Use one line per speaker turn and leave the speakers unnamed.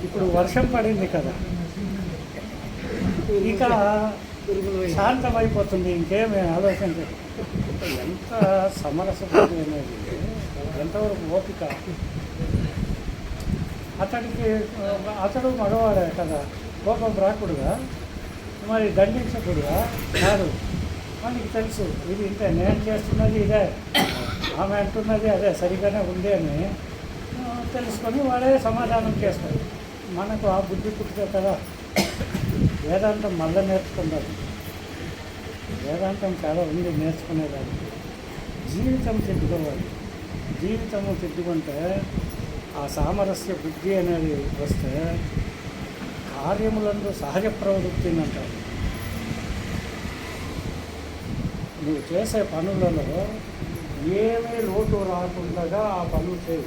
ఇప్పుడు వర్షం పడింది కదా, ఇక శాంతమైపోతుంది, ఇంకేమీ ఆలోచించదు. ఎంత సమరసబుద్ధి అనేది, ఎంతవరకు ఓపిక. అతడు మగవాడే కదా, కోపం రాకూడదా, మరి దండించకూడదా? కాదు, మనకి తెలుసు ఇది ఇంతే, నేను చేస్తున్నది ఇదే, ఆమె అంటున్నది అదే, సరిగానే ఉంది అని తెలుసుకొని వాడే సమాధానం చేస్తాడు. మనకు ఆ బుద్ధి పుట్టుక కదా. వేదాంతం మళ్ళీ నేర్చుకున్నాడు. వేదాంతం చాలా ఉంది నేర్చుకునేదానికి. జీవితం తిద్దుకోవాలి. జీవితము తిద్దుకుంటే ఆ సామరస్య బుద్ధి అనేది వస్తే కార్యములందు సహజ ప్రవృత్తిని అంటారు. నువ్వు చేసే పనులలో ఏమీ లోటు రాకుండా ఆ పనులు చేయి.